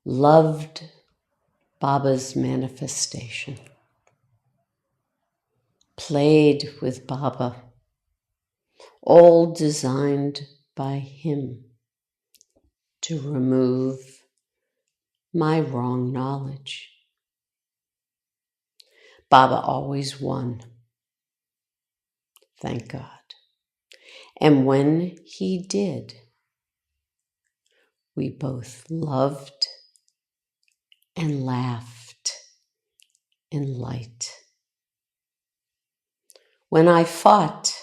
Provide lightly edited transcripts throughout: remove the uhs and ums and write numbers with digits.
loved Baba's manifestation, played with Baba, all designed by him to remove my wrong knowledge. Baba always won, thank God. And when he did, we both loved and laughed in light. When I fought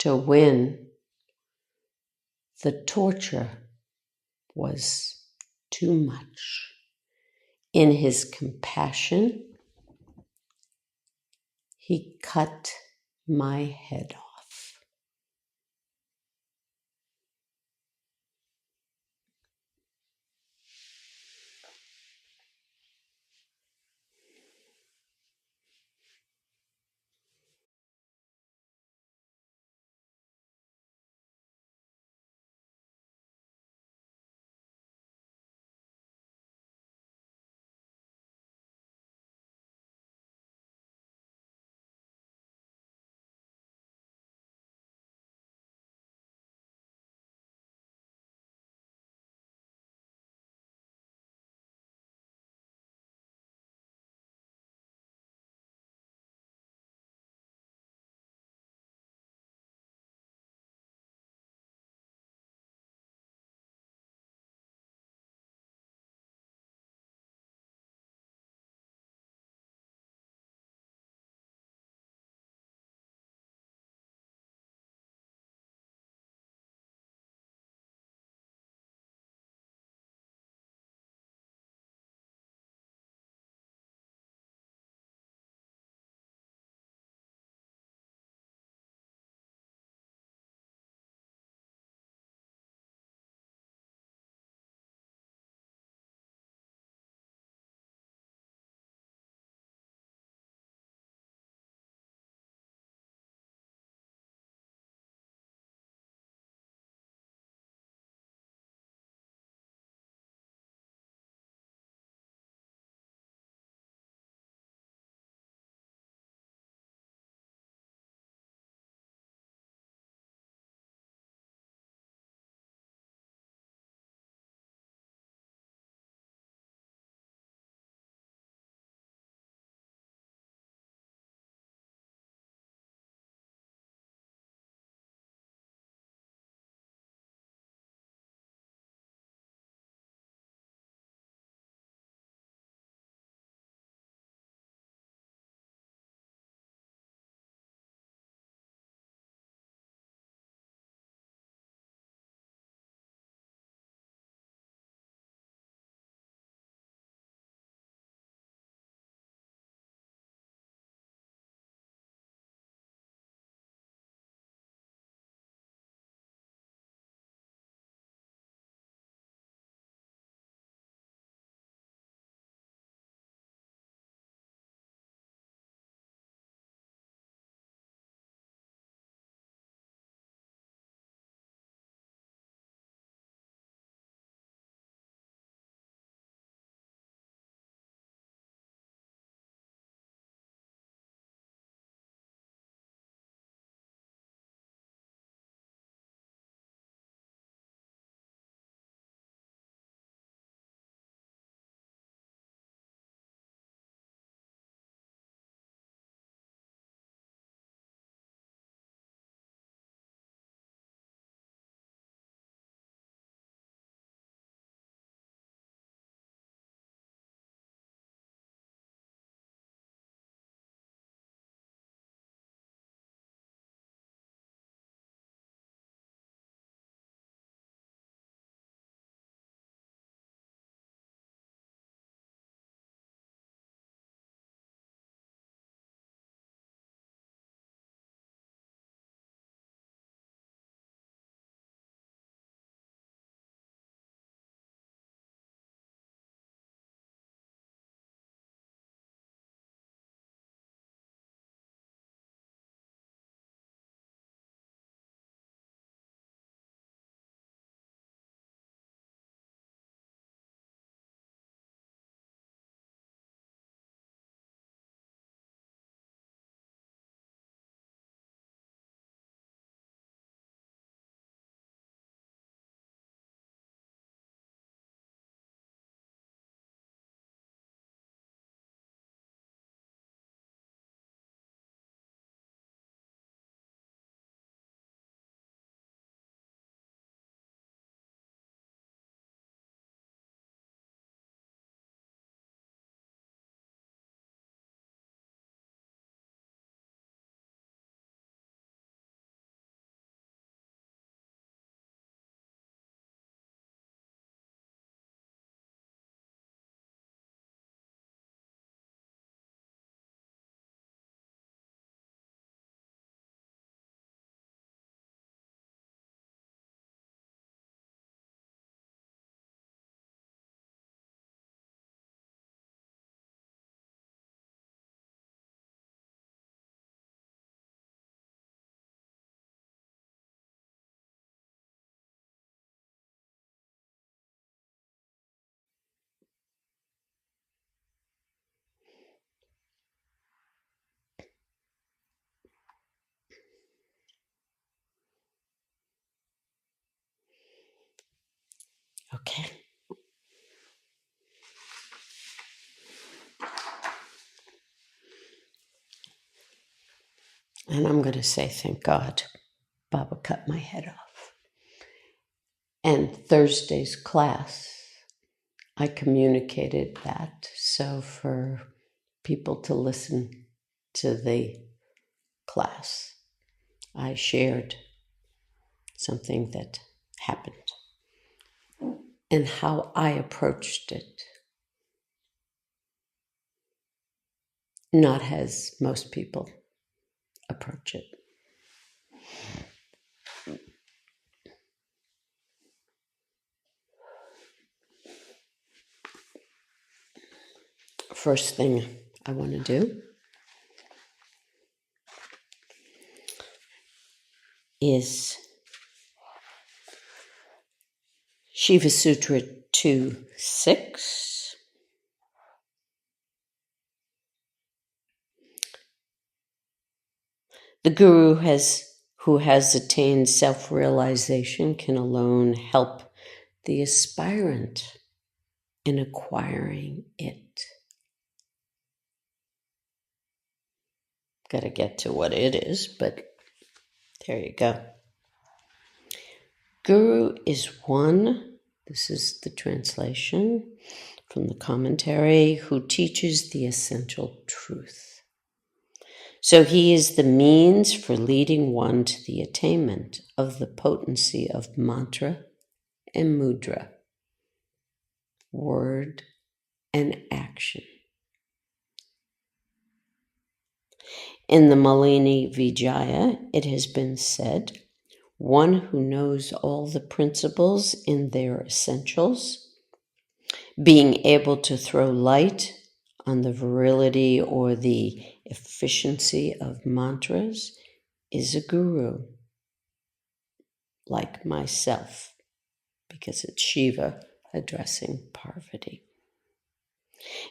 to win, the torture was too much. In his compassion, he cut my head off. And I'm going to say, thank God, Baba cut my head off. And Thursday's class, I communicated that. So for people to listen to the class, I shared something that happened and how I approached it. Not as most people approach it. First thing I want to do is Shiva Sutra 2.6. The guru who has attained self-realization can alone help the aspirant in acquiring it. Got to get to what it is, but there you go. Guru is one, this is the translation from the commentary, who teaches the essential truth. So he is the means for leading one to the attainment of the potency of mantra and mudra, word and action. In the Malini Vijaya, it has been said, one who knows all the principles in their essentials, being able to throw light on the virility or the efficiency of mantras, is a guru, like myself, because it's Shiva addressing Parvati.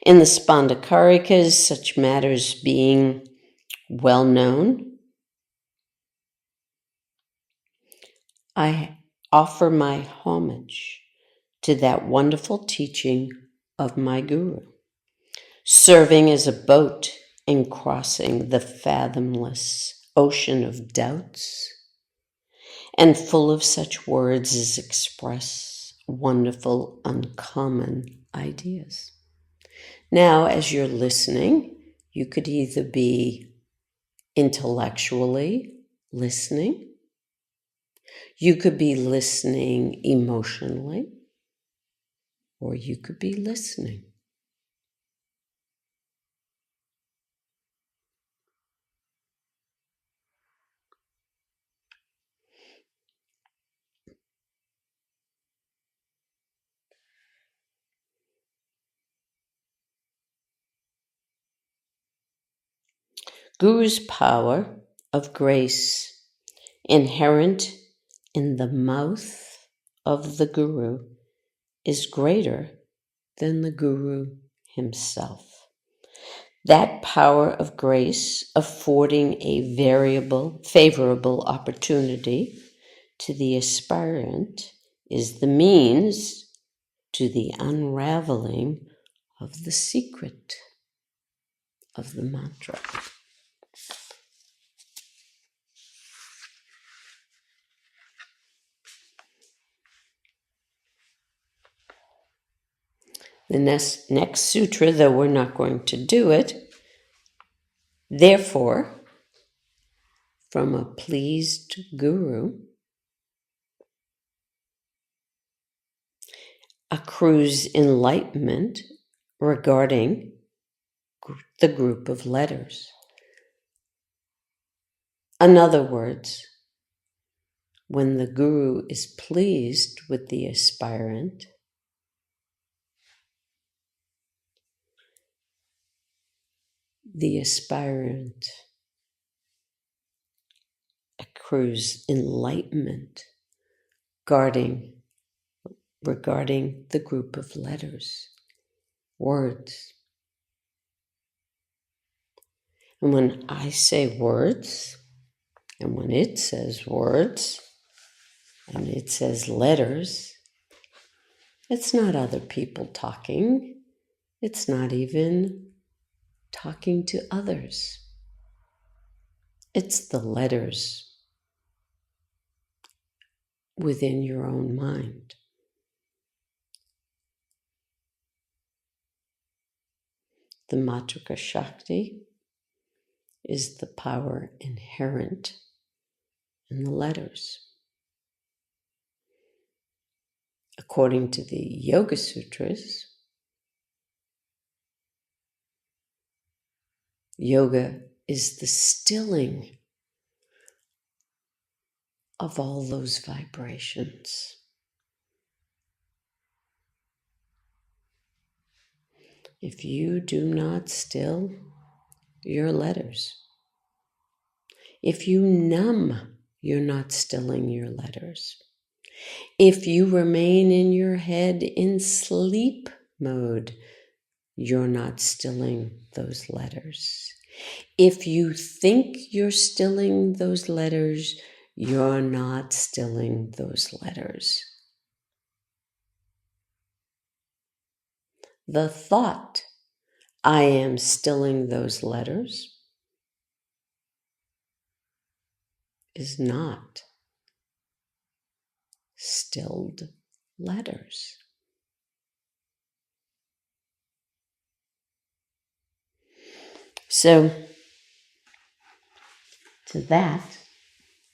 In the Spandakarikas, such matters being well known, I offer my homage to that wonderful teaching of my guru, serving as a boat in crossing the fathomless ocean of doubts, and full of such words as express wonderful, uncommon ideas. Now, as you're listening, you could either be intellectually listening, you could be listening emotionally, or you could be listening. Guru's power of grace, inherent in the mouth of the guru, is greater than the guru himself. That power of grace, affording a favorable opportunity to the aspirant, is the means to the unraveling of the secret of the mantra. The next sutra, though we're not going to do it, therefore, from a pleased guru, accrues enlightenment regarding the group of letters. In other words, when the guru is pleased with the aspirant, the aspirant accrues enlightenment regarding the group of letters, words. And when I say words, and when it says words, and it says letters, it's not other people talking. It's not even talking to others. It's the letters within your own mind. The Matrika Shakti is the power inherent in the letters. According to the Yoga Sutras, yoga is the stilling of all those vibrations. If you do not still your letters, if you numb, you're not stilling your letters. If you remain in your head in sleep mode, you're not stilling those letters. If you think you're stilling those letters, you're not stilling those letters. The thought, I am stilling those letters, is not stilled letters. So, to that,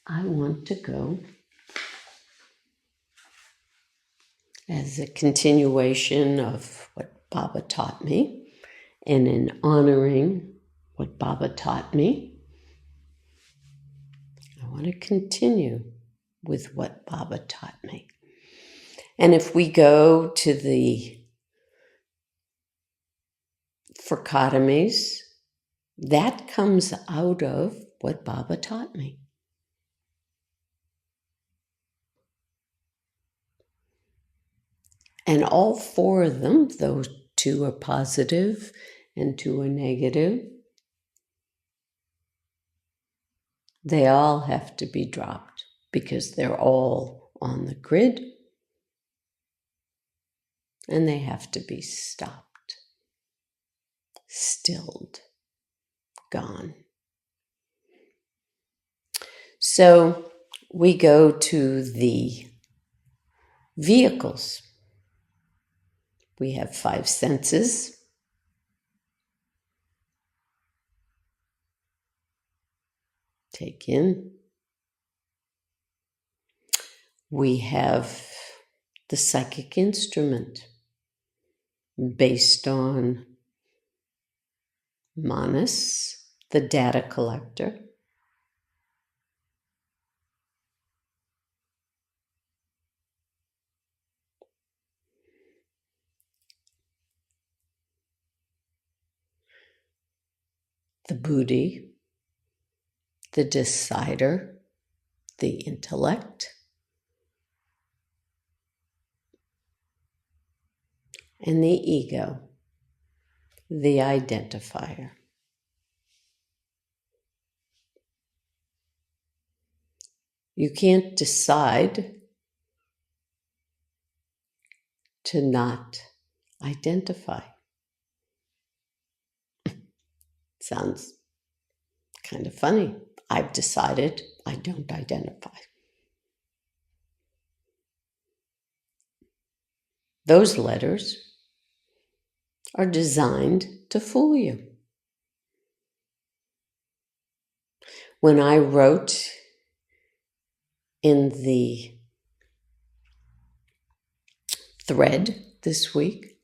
I want to go as a continuation of what Baba taught me, and in honoring what Baba taught me, I want to continue with what Baba taught me. And if we go to the Fracotomies, that comes out of what Baba taught me. And all four of them, though two are positive and two are negative, they all have to be dropped because they're all on the grid and they have to be stopped, stilled, gone. So we go to the vehicles. We have 5 senses. Take in. We have the psychic instrument based on Manas, the data collector. The buddhi, the decider, the intellect, and the ego, the identifier. You can't decide to not identify. Sounds kind of funny. I've decided I don't identify. Those letters are designed to fool you. When I wrote in the thread this week,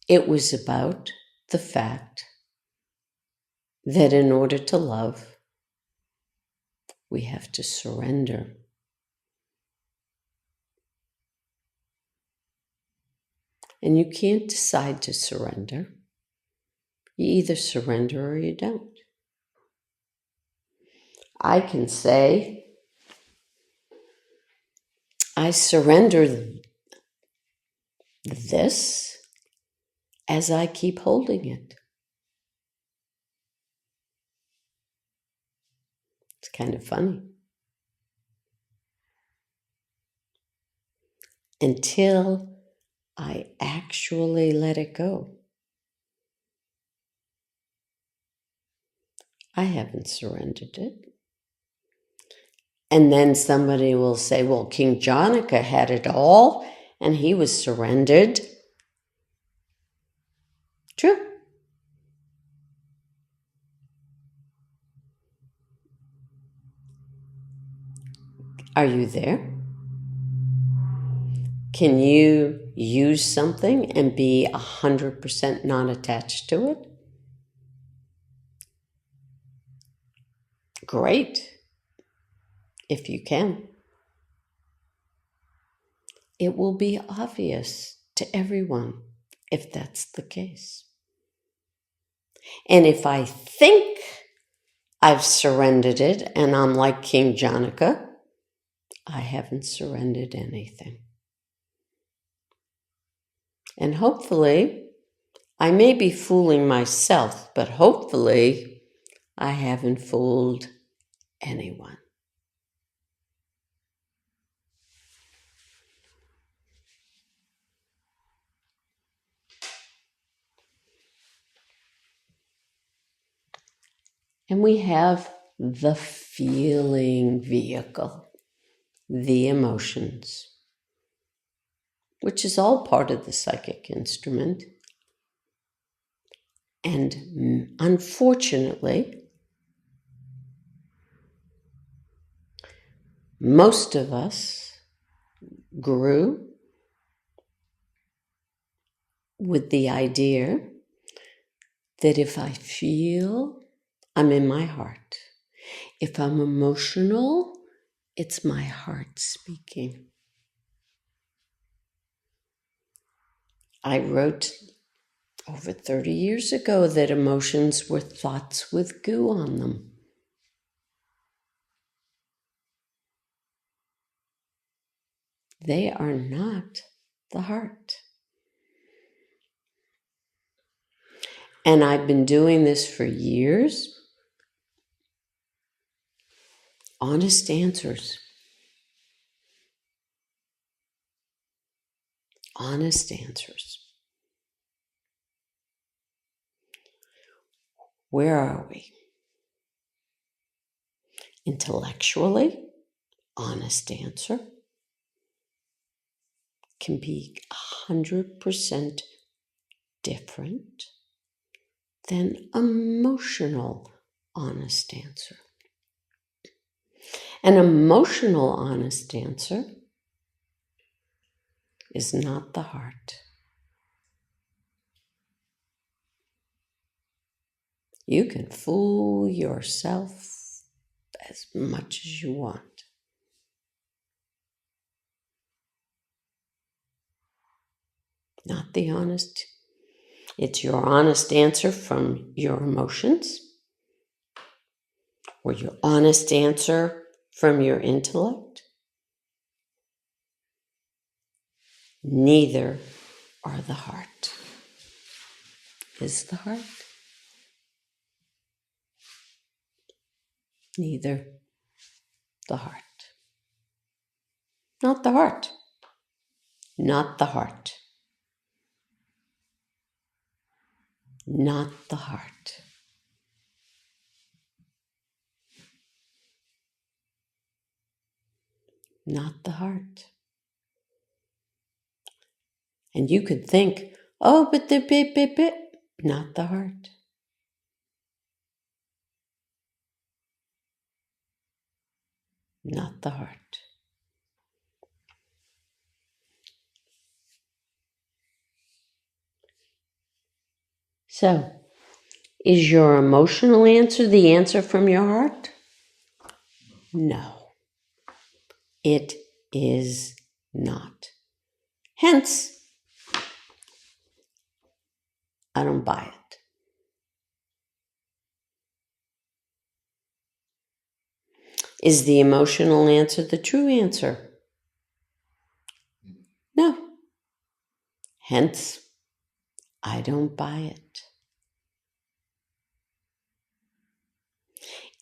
it was about the fact that in order to love, we have to surrender. And you can't decide to surrender. You either surrender or you don't. I can say, I surrender this as I keep holding it. It's kind of funny. Until I actually let it go, I haven't surrendered it. And then somebody will say, well, King Janaka had it all and he was surrendered. True. Are you there? Can you use something and be 100% not attached to it? Great, if you can. It will be obvious to everyone if that's the case. And if I think I've surrendered it and I'm like King Janaka, I haven't surrendered anything. And hopefully, I may be fooling myself, but hopefully I haven't fooled anyone. And we have the feeling vehicle, the emotions, which is all part of the psychic instrument. And unfortunately, most of us grew with the idea that if I feel, I'm in my heart. If I'm emotional, it's my heart speaking. I wrote over 30 years ago that emotions were thoughts with goo on them. They are not the heart. And I've been doing this for years. Honest answers. Honest answers. Where are we? Intellectually, honest answer can be 100% different than emotional honest answer. An emotional honest answer is not the heart. You can fool yourself as much as you want. Not the honest. It's your honest answer from your emotions or your honest answer from your intellect. Neither are the heart. Is the heart? Neither the heart. Not the heart. Not the heart. Not the heart. Not the heart. And you could think, oh, but the bit. Not the heart. Not the heart. So, is your emotional answer the answer from your heart? No, it is not. Hence, I don't buy it. Is the emotional answer the true answer? No. Hence, I don't buy it.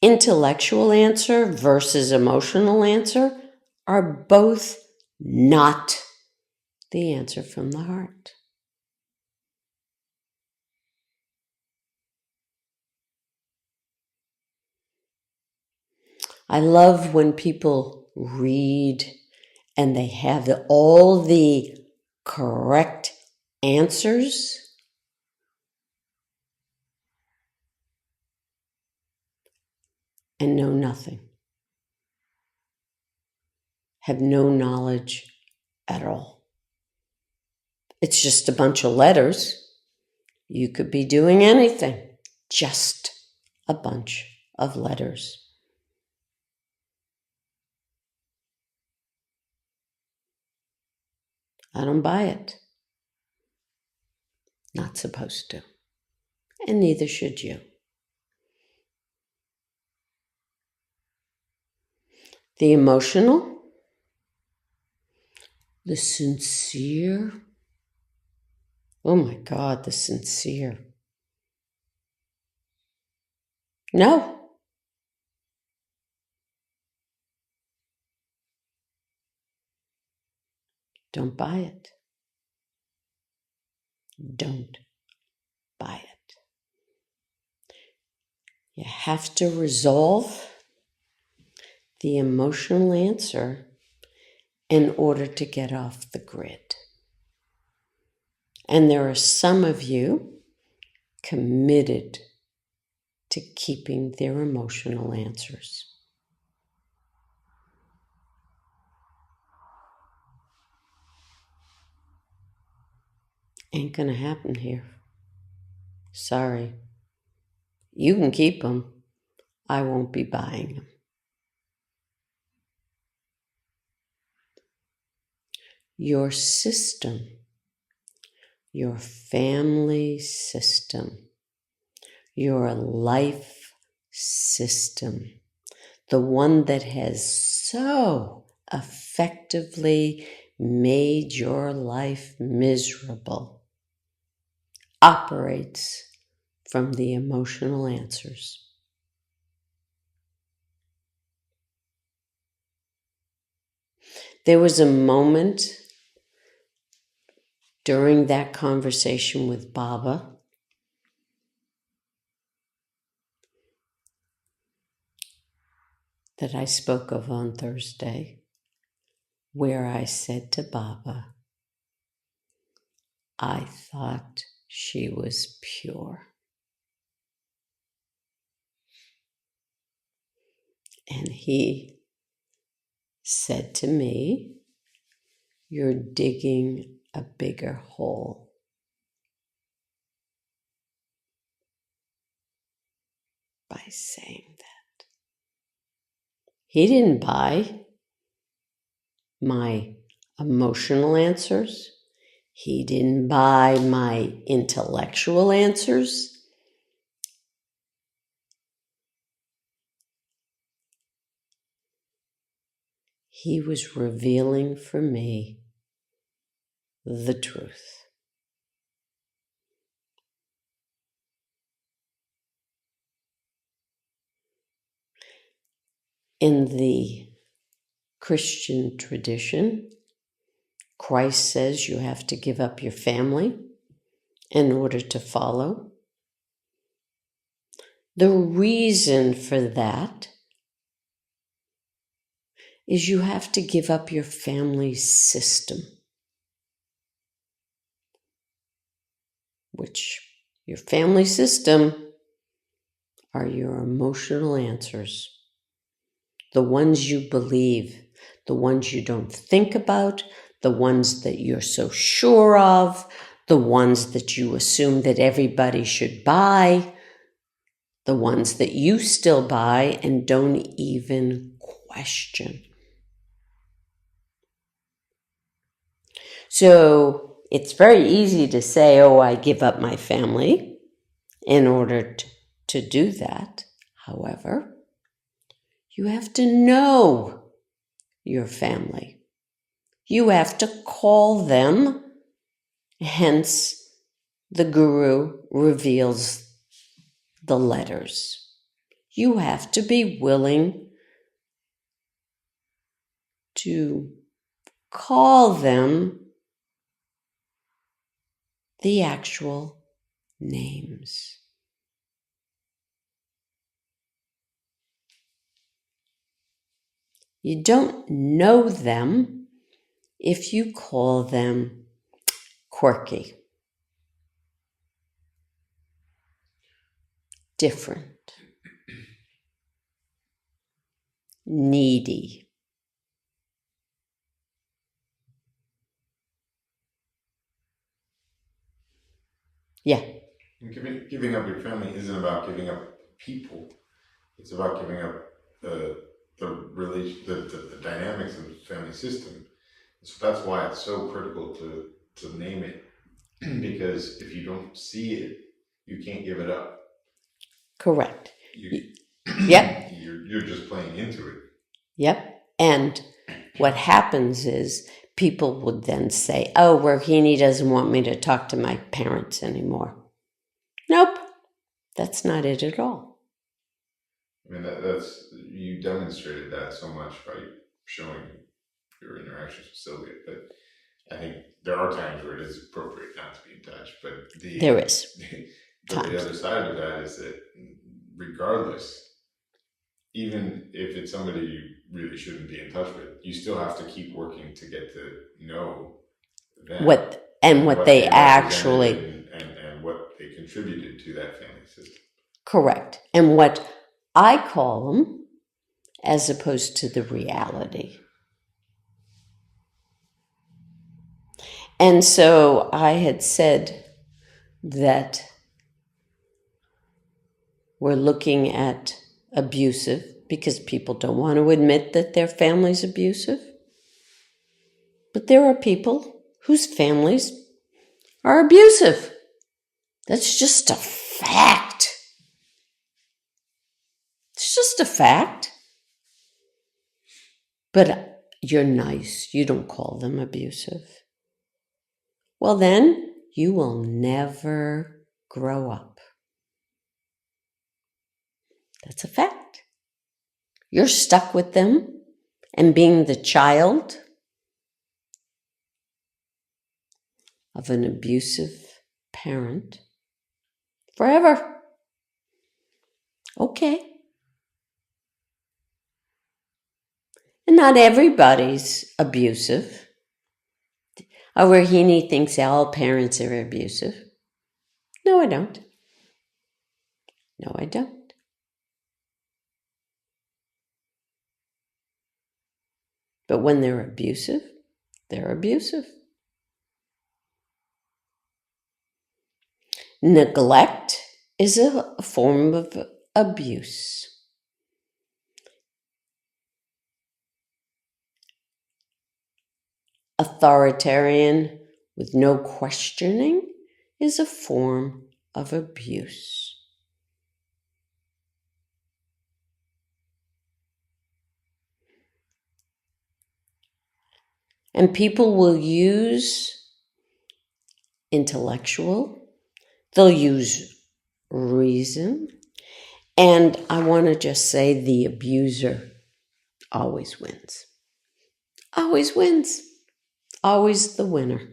Intellectual answer versus emotional answer are both not the answer from the heart. I love when people read and they have all the correct answers. And know nothing. Have no knowledge at all. It's just a bunch of letters. You could be doing anything. Just a bunch of letters. I don't buy it. Not supposed to. And neither should you. The emotional, the sincere. Oh my God, the sincere. No. Don't buy it. Don't buy it. You have to resolve the emotional answer in order to get off the grid. And there are some of you committed to keeping their emotional answers. Ain't gonna happen here. Sorry. You can keep them. I won't be buying them. Your system, your family system, your life system, the one that has so effectively made your life miserable, operates from the emotional answers. There was a moment during that conversation with Baba that I spoke of on Thursday, where I said to Baba, I thought she was pure. And he said to me, you're digging a bigger hole. By saying that. He didn't buy my emotional answers. He didn't buy my intellectual answers. He was revealing for me the truth. In the Christian tradition, Christ says you have to give up your family in order to follow. The reason for that is you have to give up your family system, which your family system are your emotional answers, the ones you believe, the ones you don't think about, the ones that you're so sure of, the ones that you assume that everybody should buy, the ones that you still buy and don't even question. So it's very easy to say, oh, I give up my family in order to do that. However, you have to know your family. You have to call them. Hence, the guru reveals the letters. You have to be willing to call them the actual names. You don't know them if you call them quirky, different, needy. Yeah. Giving up your family isn't about giving up people. It's about giving up the dynamics of the family system. So that's why it's so critical to name it, because if you don't see it, you can't give it up. Correct. You, Yep. you're just playing into it. Yep. And what happens is people would then say, oh, Rohini doesn't want me to talk to my parents anymore. Nope. That's not it at all. I mean, that's you demonstrated that so much by showing your interactions with Sylvia. But I think there are times where it is appropriate not to be in touch. But There is. But the other side of that is that regardless, even if it's somebody you really shouldn't be in touch with, you still have to keep working to get to know them. What they actually and what they contributed to that family system. Correct. And what I call them, as opposed to the reality. And so I had said that we're looking at abusive because people don't want to admit that their family's abusive. But there are people whose families are abusive. That's just a fact. It's just a fact. But you're nice. You don't call them abusive. Well, then you will never grow up. That's a fact. You're stuck with them and being the child of an abusive parent forever. Okay. And not everybody's abusive. Rohini thinks all parents are abusive. No, I don't. No, I don't. But when they're abusive, they're abusive. Neglect is a form of abuse. Authoritarian with no questioning is a form of abuse. And people will use intellectual, they'll use reason, and I want to just say the abuser always wins. Always wins. Always the winner.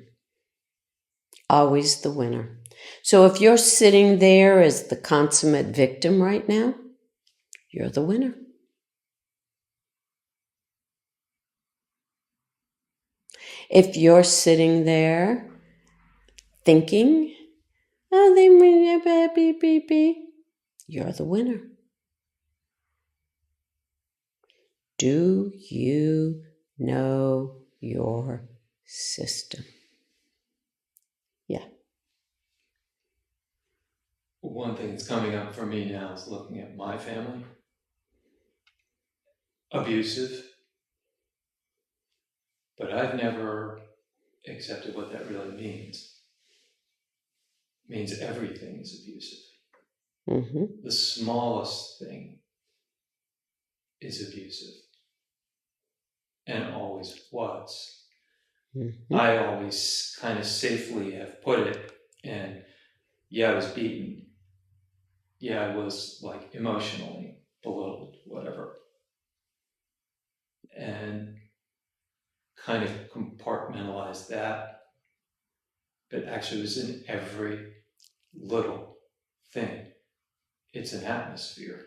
Always the winner. So if you're sitting there as the consummate victim right now, you're the winner. If you're sitting there thinking, oh, they you're the winner. Do you know your system? Yeah. One thing that's coming up for me now is looking at my family. Abusive. But I've never accepted what that really means. It means everything is abusive. Mm-hmm. The smallest thing is abusive. And always was. Mm-hmm. I always kind of safely have put it, and yeah, I was beaten. Yeah, I was like emotionally belittled, whatever. And kind of compartmentalized that. But actually it was in every little thing. It's an atmosphere.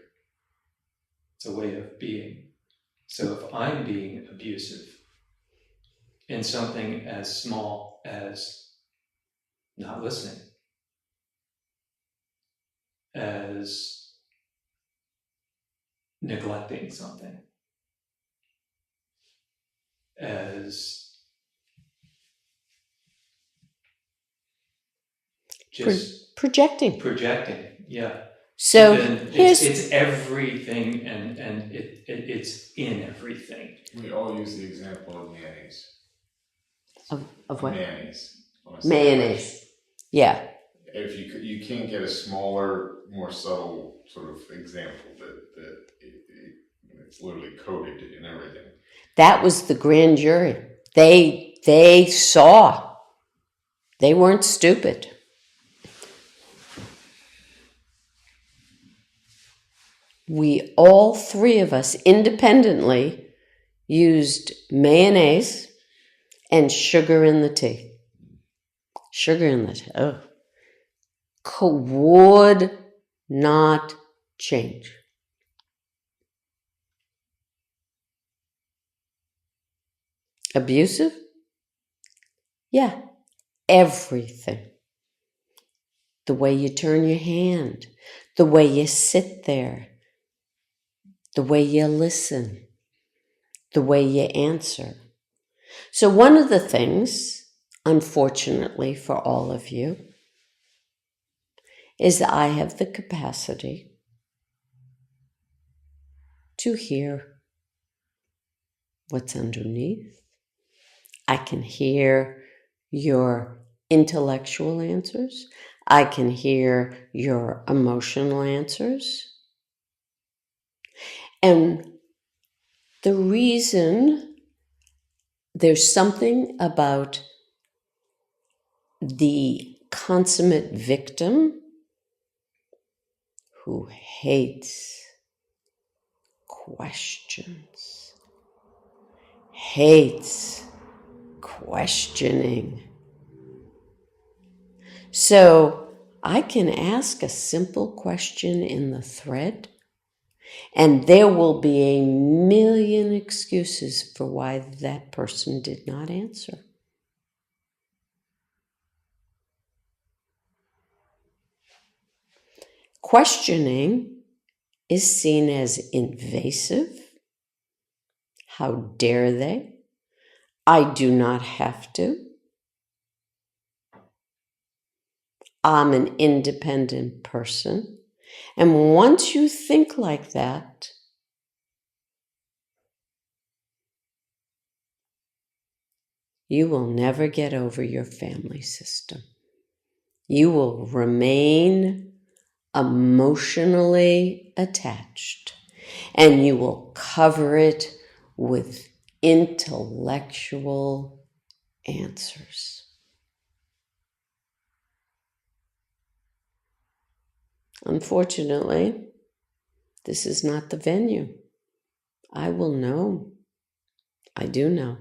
It's a way of being. So if I'm being abusive in something as small as not listening, as neglecting something, as just projecting. Yeah. So then here's it's everything, and it's in everything. We all use the example of mayonnaise. of what? Mayonnaise. Mayonnaise. Yeah. If you can't get a smaller, more subtle sort of example that it's literally coated in everything. That was the grand jury. They saw. They weren't stupid. We, all three of us, independently used mayonnaise and sugar in the tea. Sugar in the tea. Oh. Would not change. Abusive? Yeah. Everything. The way you turn your hand, the way you sit there, the way you listen, the way you answer. So one of the things, unfortunately for all of you, is that I have the capacity to hear what's underneath. I can hear your intellectual answers. I can hear your emotional answers. And the reason, there's something about the consummate victim who hates questions, hates questioning. So I can ask a simple question in the thread, and there will be a million excuses for why that person did not answer. Questioning is seen as invasive. How dare they? I do not have to. I'm an independent person. And once you think like that, you will never get over your family system. You will remain emotionally attached, and you will cover it with intellectual answers. Unfortunately, this is not the venue. I will know. I do know.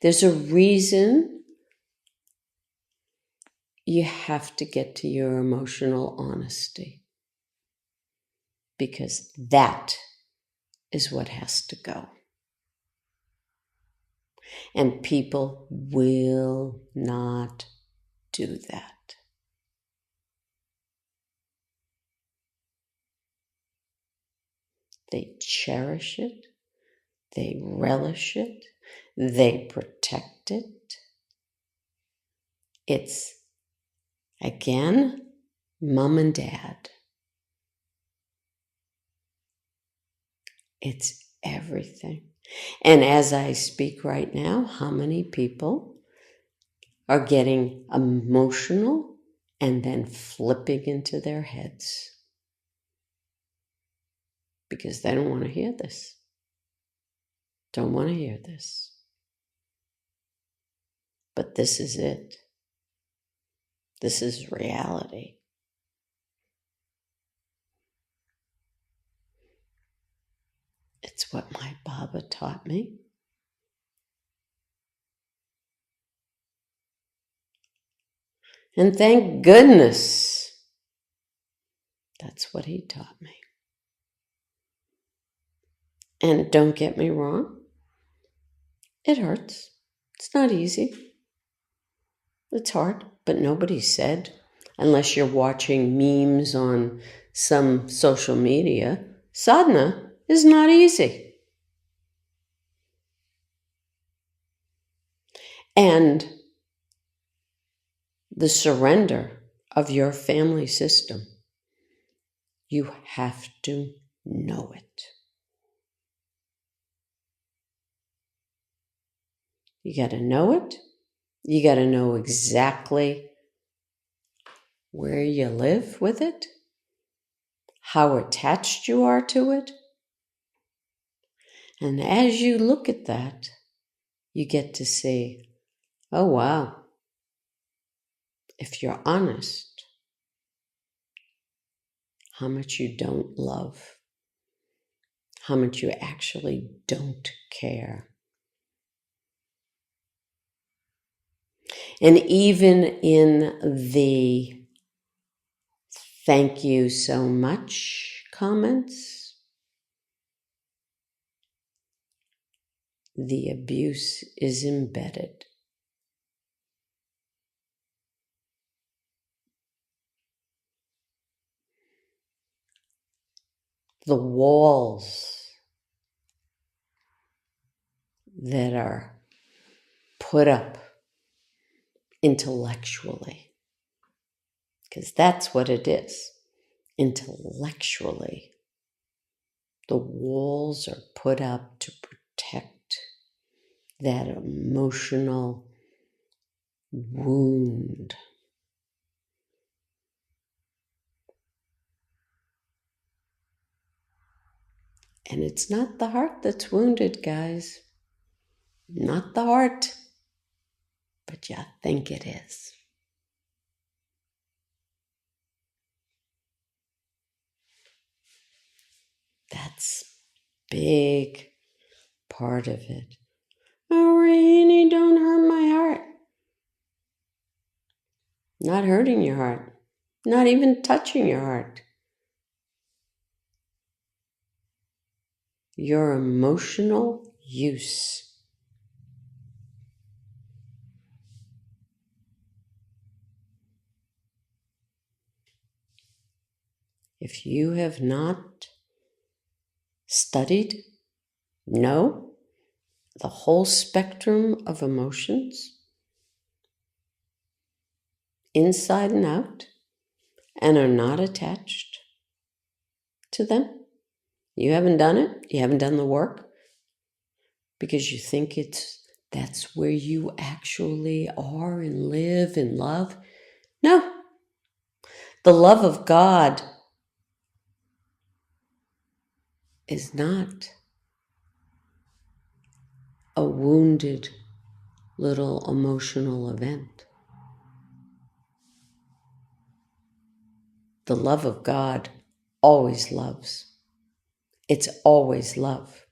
There's a reason you have to get to your emotional honesty, because that is what has to go. And people will not do that. They cherish it. They relish it. They protect it. It's, again, mom and dad. It's everything. And as I speak right now, how many people are getting emotional and then flipping into their heads? Because they don't want to hear this. Don't want to hear this. But this is it. This is reality. It's what my Baba taught me. And thank goodness that's what he taught me. And don't get me wrong, it hurts. It's not easy. It's hard, but nobody said, unless you're watching memes on some social media, sadhana is not easy. And the surrender of your family system, you have to know it. You got to know it. You got to know exactly where you live with it, how attached you are to it. And as you look at that, you get to see, oh wow, if you're honest, how much you don't love, how much you actually don't care. And even in the thank you so much comments, the abuse is embedded. The walls that are put up intellectually, because that's what it is. Intellectually, the walls are put up to protect that emotional wound. And it's not the heart that's wounded, guys. Not the heart. But you think it is. That's big part of it. Oh, Rahini, don't hurt my heart. Not hurting your heart. Not even touching your heart. Your emotional use. If you have not studied, know the whole spectrum of emotions, inside and out, and are not attached to them, you haven't done it, you haven't done the work, because you think that's where you actually are and live and love. No. The love of God is not a wounded little emotional event. The love of God always loves. It's always love.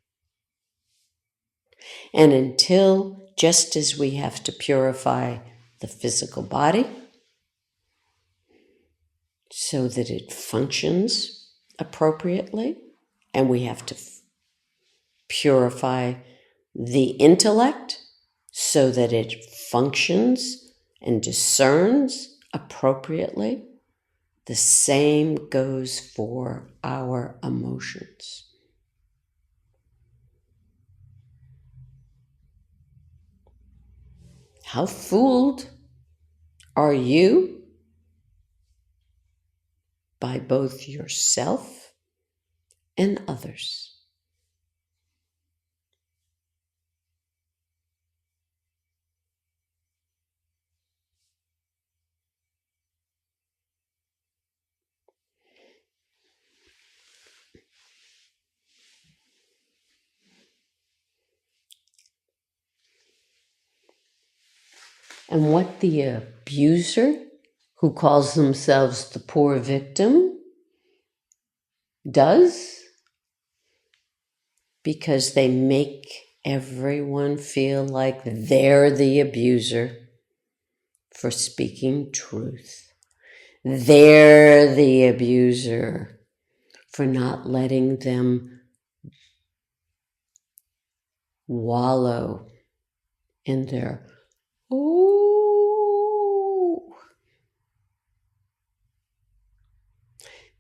And until, just as we have to purify the physical body so that it functions appropriately, and we have to purify the intellect so that it functions and discerns appropriately, the same goes for our emotions. How fooled are you by both yourself and others? And what the abuser, who calls themselves the poor victim, does, because they make everyone feel like they're the abuser for speaking truth. They're the abuser for not letting them wallow in their, ooh.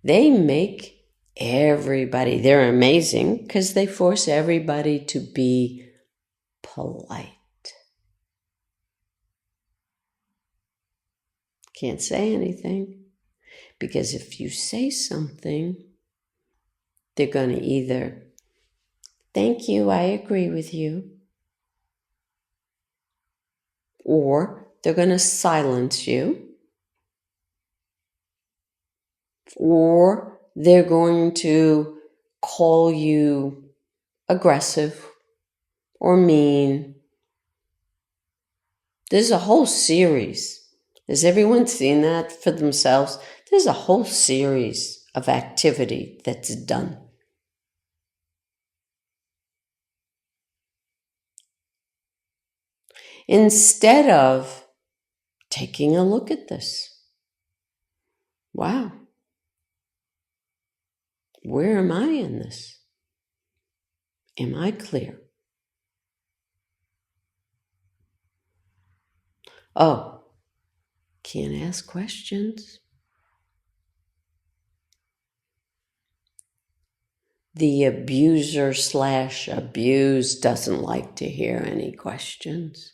They make everybody, they're amazing because they force everybody to be polite. Can't say anything because if you say something, they're going to either, thank you, I agree with you, or they're going to silence you, or they're going to call you aggressive or mean. There's a whole series. Has everyone seen that for themselves? There's a whole series of activity that's done. Instead of taking a look at this. Wow. Where am I in this? Am I clear? Oh, can't ask questions. The abuser / abused doesn't like to hear any questions.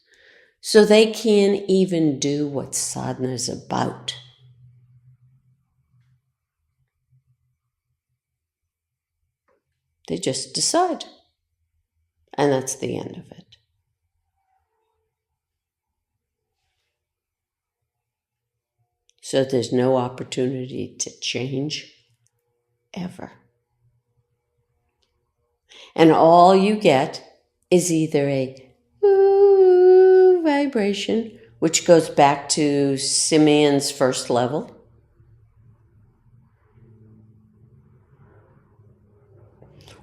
So they can't even do what sadhana is about. They just decide. And that's the end of it. So there's no opportunity to change ever. And all you get is either a ooh vibration, which goes back to Simeon's first level,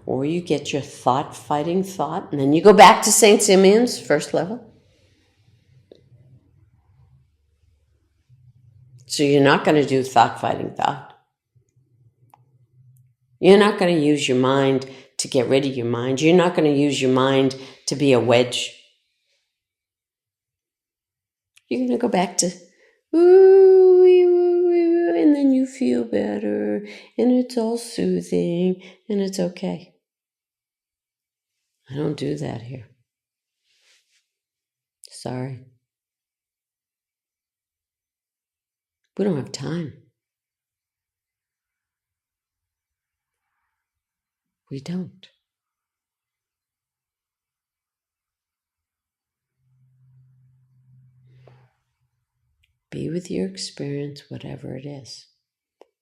or you get your thought fighting thought, and then you go back to St. Simeon's first level. So you're not going to do thought fighting thought. You're not going to use your mind to get rid of your mind. You're not going to use your mind to be a wedge. You're going to go back to, ooh, and then you feel better, and it's all soothing, and it's okay. I don't do that here. Sorry. We don't have time. We don't. Be with your experience, whatever it is.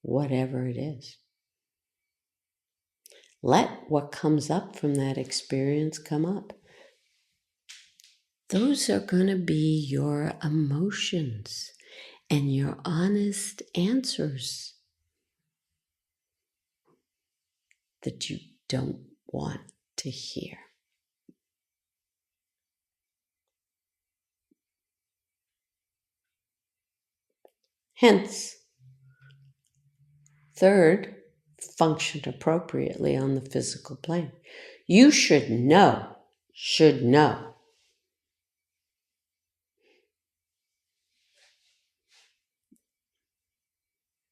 Whatever it is. Let what comes up from that experience come up. Those are going to be your emotions and your honest answers that you don't want to hear. Hence, third, function appropriately on the physical plane. You should know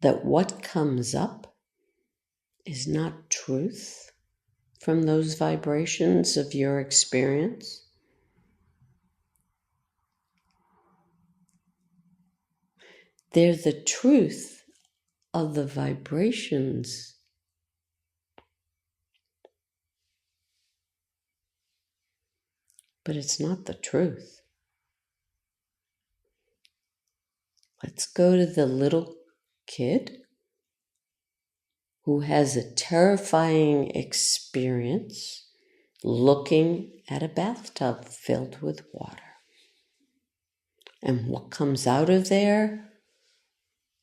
that what comes up is not truth from those vibrations of your experience. They're the truth of the vibrations but it's not the truth. Let's go to the little kid who has a terrifying experience looking at a bathtub filled with water. And what comes out of there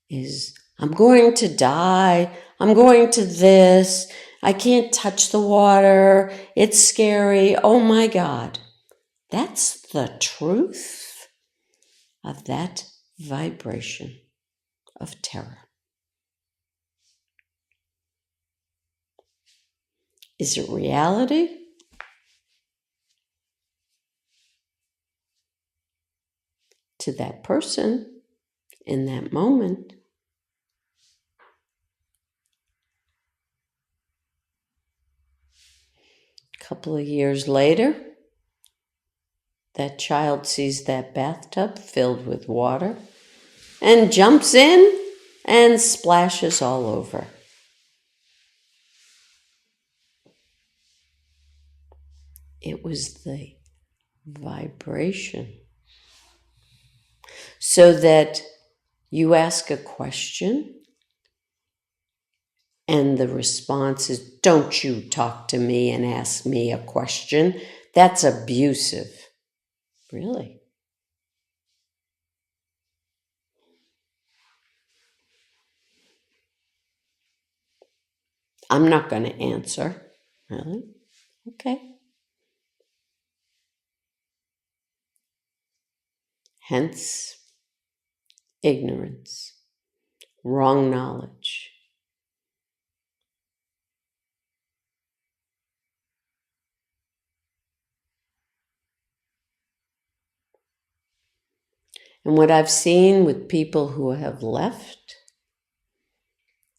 is, I'm going to die, I'm going to this, I can't touch the water, it's scary, oh my God. That's the truth of that vibration of terror. Is it reality? To that person in that moment, a couple of years later, that child sees that bathtub filled with water and jumps in and splashes all over. It was the vibration. So that you ask a question and the response is, don't you talk to me and ask me a question. That's abusive. Really? I'm not going to answer. Really? Okay. Hence, ignorance, wrong knowledge. And what I've seen with people who have left,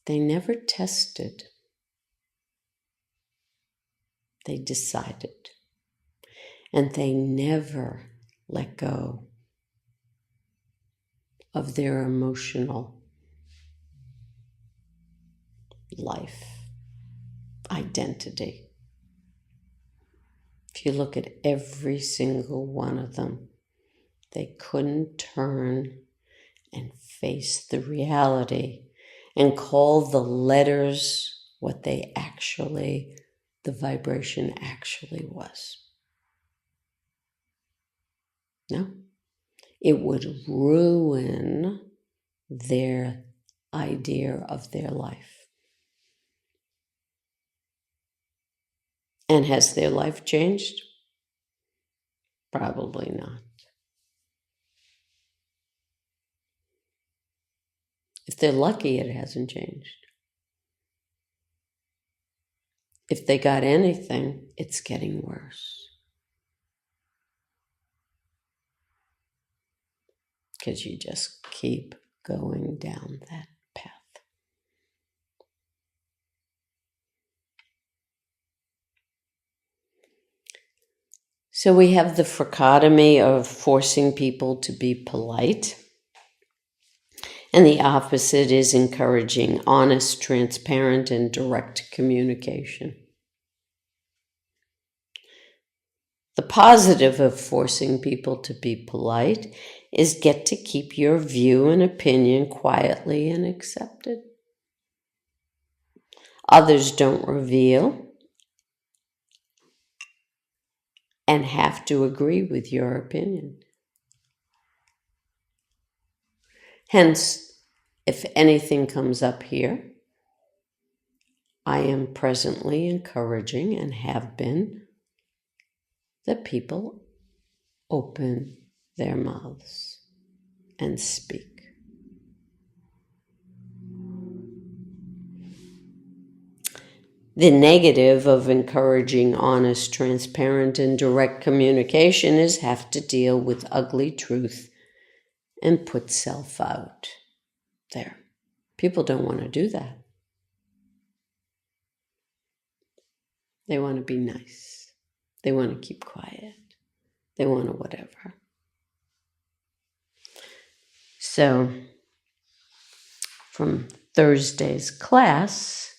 they never tested. They decided. And they never let go of their emotional life, identity. If you look at every single one of them, they couldn't turn and face the reality and call the letters what they actually, the vibration actually was. No, it would ruin their idea of their life. And has their life changed? Probably not. If they're lucky, it hasn't changed. If they got anything, it's getting worse. Because you just keep going down that path. So we have the dichotomy of forcing people to be polite. And the opposite is encouraging honest, transparent, and direct communication. The positive of forcing people to be polite is get to keep your view and opinion quietly and accepted. Others don't reveal and have to agree with your opinion. Hence, if anything comes up here, I am presently encouraging and have been that people open their mouths and speak. The negative of encouraging honest, transparent, and direct communication is have to deal with ugly truth and put self out there. People don't want to do that. They want to be nice. They want to keep quiet. They want to whatever. So, from Thursday's class,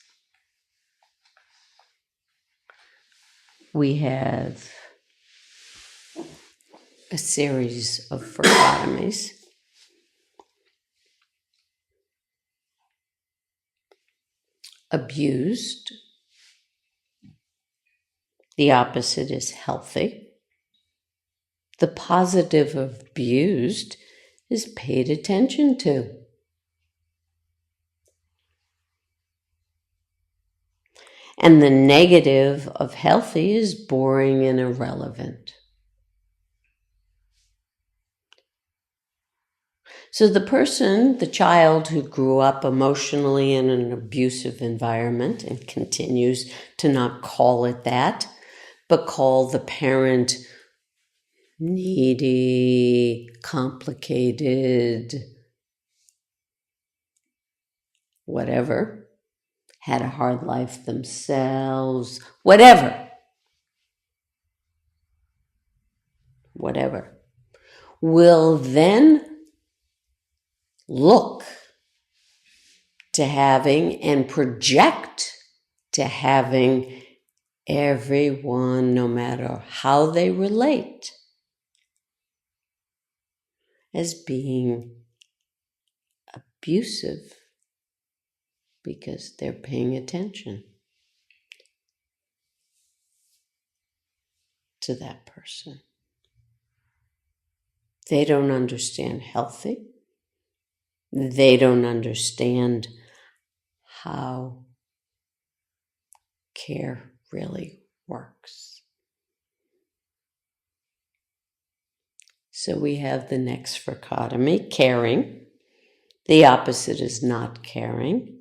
we have a series of dichotomies. Abused. The opposite is healthy. The positive of abused is paid attention to. And the negative of healthy is boring and irrelevant. So the child who grew up emotionally in an abusive environment and continues to not call it that, but call the parent needy, complicated, whatever, had a hard life themselves, whatever, will then look to having and project to having everyone, no matter how they relate, as being abusive because they're paying attention to that person. They don't understand healthy. They don't understand how care really works. So we have the next dichotomy, caring. The opposite is not caring.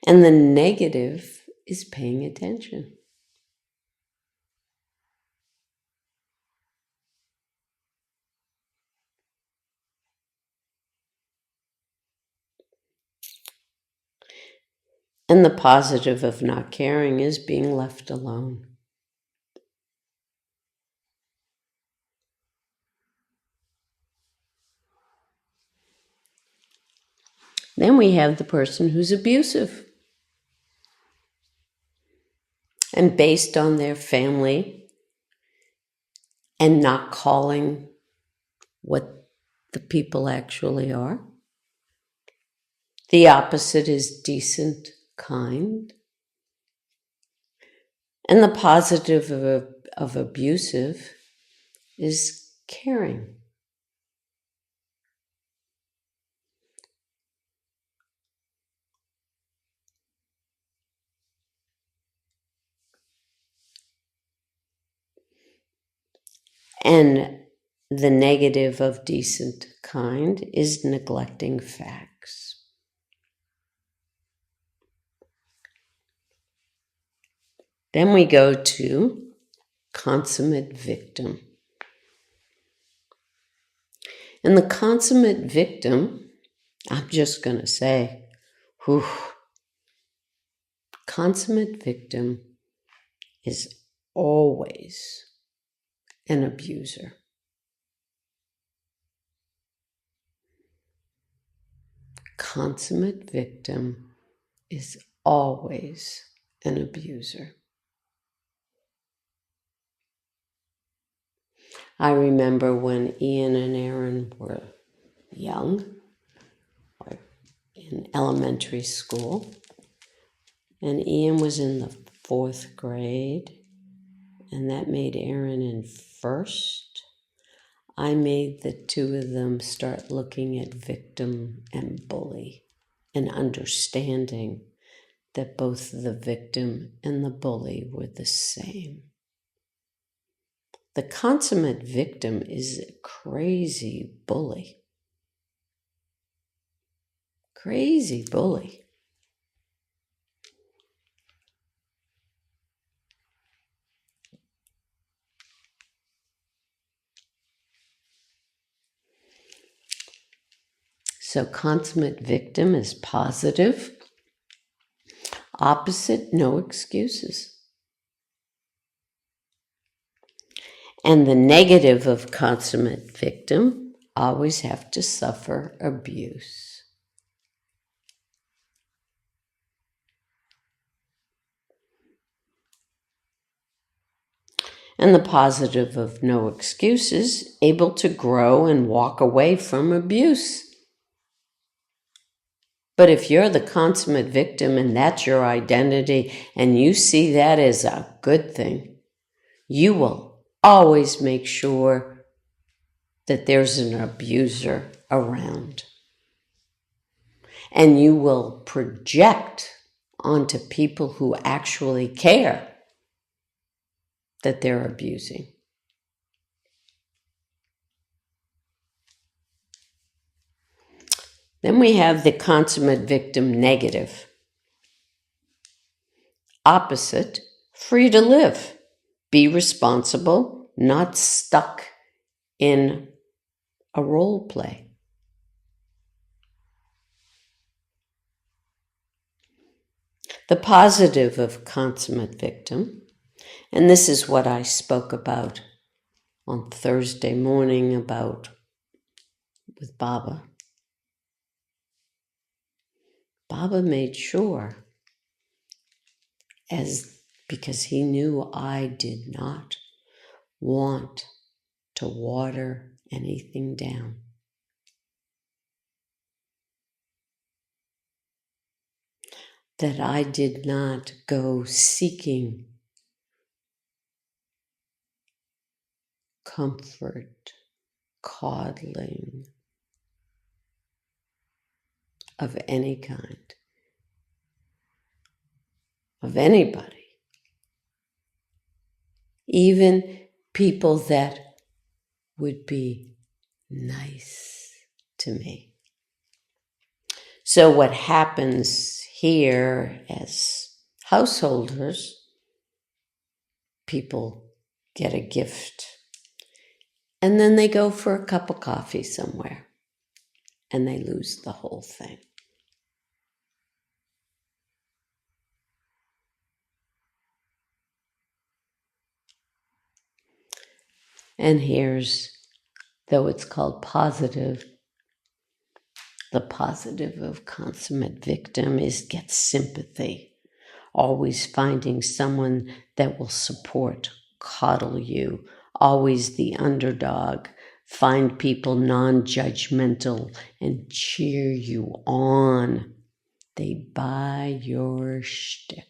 And the negative is paying attention. And the positive of not caring is being left alone. Then we have the person who's abusive. And based on their family and not calling what the people actually are. The opposite is decent, kind. And the positive of abusive is caring. And the negative of decent, kind is neglecting facts. Then we go to consummate victim. And the consummate victim, I'm just going to say, consummate victim is always an abuser. Consummate victim is always an abuser. I remember when Ian and Aaron were young, or in elementary school, and Ian was in the 4th grade, and that made Aaron in 1st. I made the two of them start looking at victim and bully and understanding that both the victim and the bully were the same. The consummate victim is a crazy bully. Crazy bully. So consummate victim is positive. Opposite, no excuses. And the negative of consummate victim, always have to suffer abuse. And the positive of no excuses, able to grow and walk away from abuse. But if you're the consummate victim and that's your identity and you see that as a good thing, you will always make sure that there's an abuser around. And you will project onto people who actually care that they're abusing. Then we have the consummate victim negative. Opposite, free to live. Be responsible, not stuck in a role play. The positive of consummate victim, and this is what I spoke about on Thursday morning with Baba. Baba made sure, because he knew I did not want to water anything down. That I did not go seeking comfort, coddling of any kind, of anybody, even people that would be nice to me. So what happens here as householders, people get a gift and then they go for a cup of coffee somewhere and they lose the whole thing. And here's, though it's called positive, the positive of consummate victim is get sympathy, always finding someone that will support, coddle you, always the underdog, find people non-judgmental and cheer you on. They buy your shtick.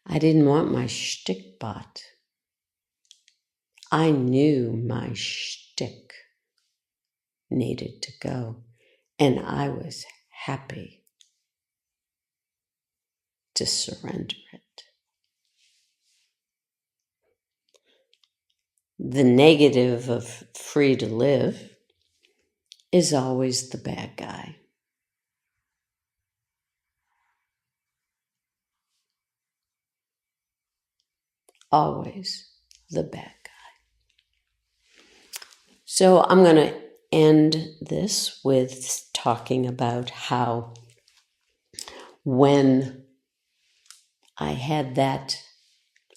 I didn't want my shtick bought. I knew my shtick needed to go, and I was happy to surrender it. The negative of free to live is always the bad guy. Always the bad guy. So I'm going to end this with talking about how when I had that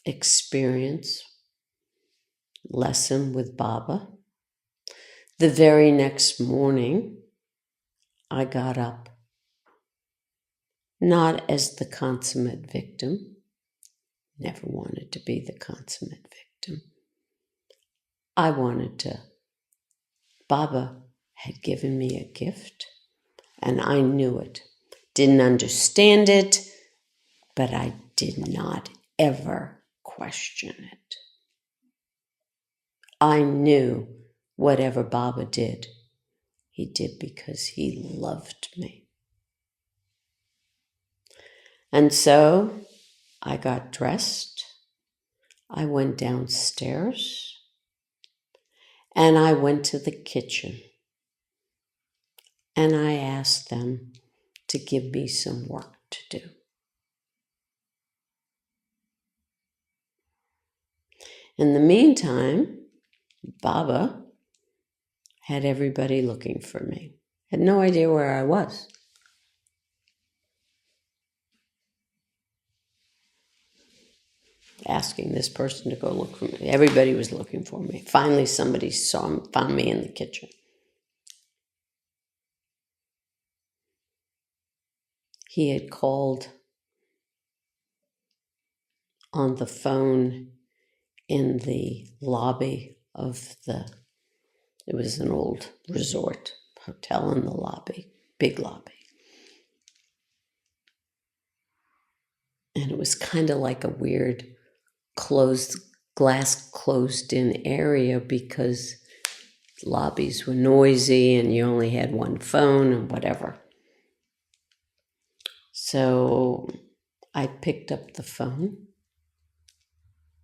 experience, lesson with Baba, the very next morning, I got up, not as the consummate victim, never wanted to be the consummate victim. I wanted to. Baba had given me a gift, and I knew it. Didn't understand it, but I did not ever question it. I knew whatever Baba did, he did because he loved me. And so I got dressed, I went downstairs, and I went to the kitchen, and I asked them to give me some work to do. In the meantime, Baba had everybody looking for me. Had no idea where I was. Asking this person to go look for me. Everybody was looking for me. Finally, somebody found me in the kitchen. He had called on the phone in the lobby of it was an old resort hotel in the lobby, big lobby. And it was kind of like a weird closed in area because lobbies were noisy and you only had one phone and whatever. So I picked up the phone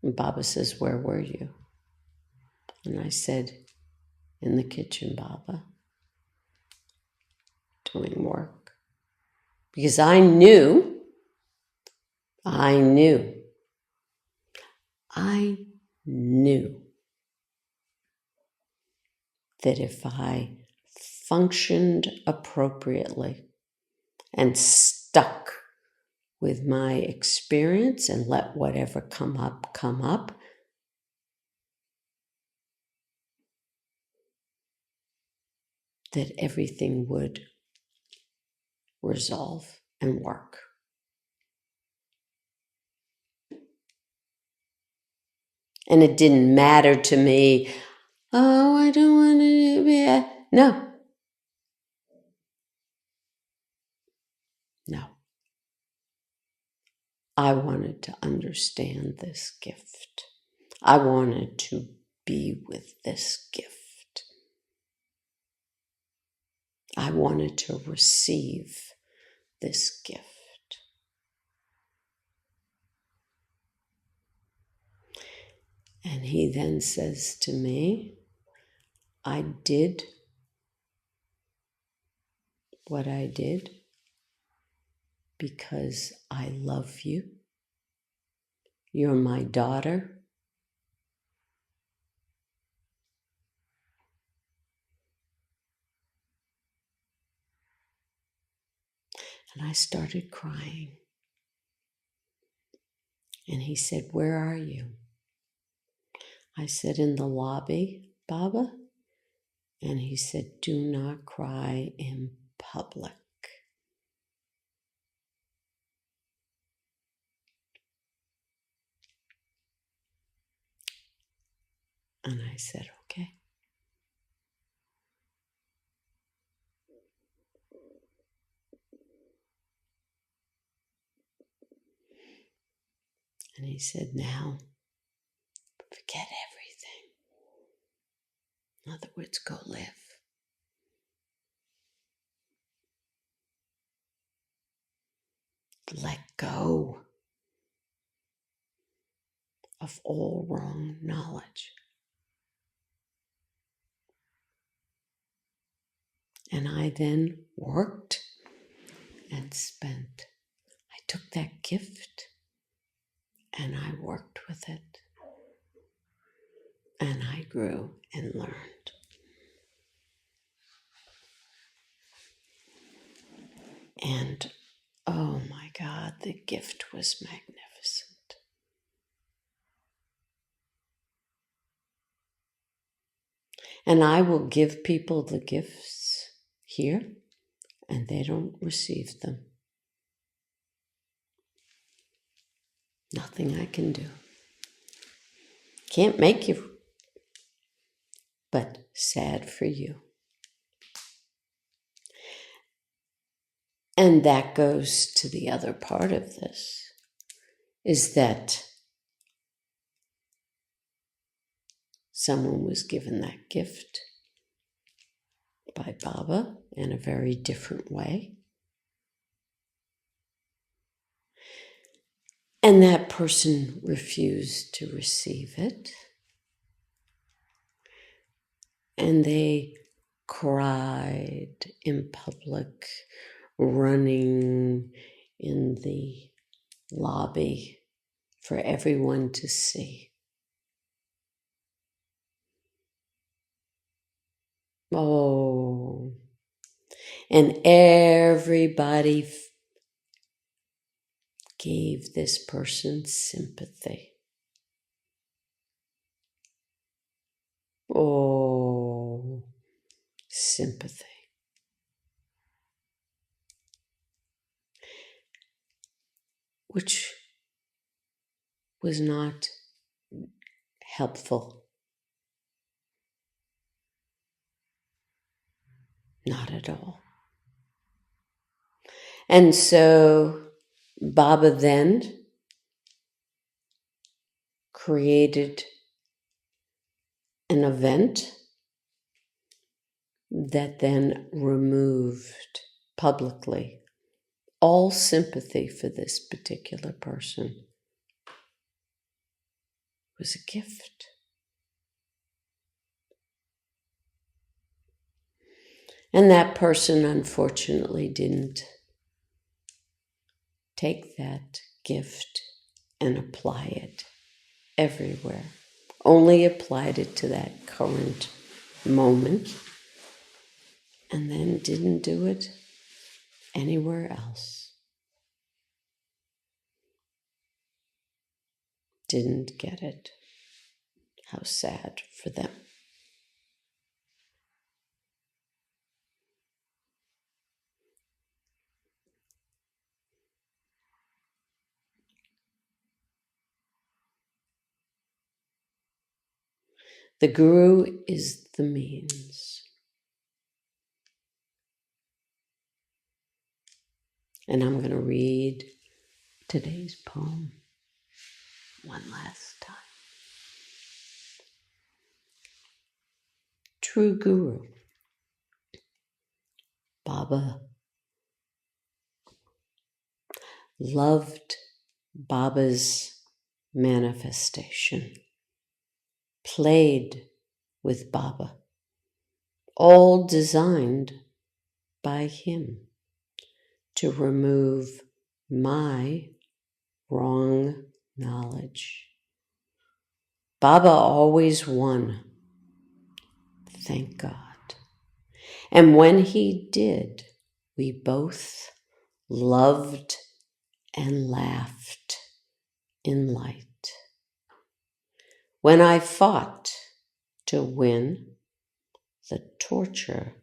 and Baba says, "Where were you?" And I said, "In the kitchen, Baba." doing work. Because I knew that if I functioned appropriately and stuck with my experience and let whatever come up, that everything would resolve and work. And it didn't matter to me, oh, I don't want to be. No. I wanted to understand this gift. I wanted to be with this gift. I wanted to receive this gift. And he then says to me, I did what I did because I love you. You're my daughter. And I started crying. And he said, where are you? I said, in the lobby, Baba. And he said, do not cry in public. And I said, okay. And he said, now, forget everything. In other words, go live. Let go of all wrong knowledge. And I then worked and spent. I took that gift and I worked with it. And I grew and learned. And oh my God, the gift was magnificent. And I will give people the gifts here, and they don't receive them. Nothing I can do. Can't make you, but sad for you. And that goes to the other part of this, is that someone was given that gift by Baba in a very different way. And that person refused to receive it. And they cried in public, running in the lobby for everyone to see. Oh, and everybody gave this person sympathy. Oh, sympathy. Which was not helpful. Not at all. And so Baba then created an event that then removed publicly all sympathy for this particular person. It was a gift. And that person, unfortunately, didn't take that gift and apply it everywhere. Only applied it to that current moment and then didn't do it anywhere else. Didn't get it. How sad for them. The Guru is the means. And I'm going to read today's poem one last time. True Guru. Baba loved Baba's manifestation, played with Baba, all designed by him to remove my wrong knowledge. Baba always won, thank God. And when he did, we both loved and laughed in light. When I fought to win, the torture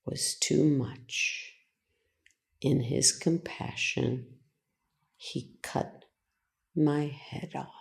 was too much. In his compassion, he cut my head off.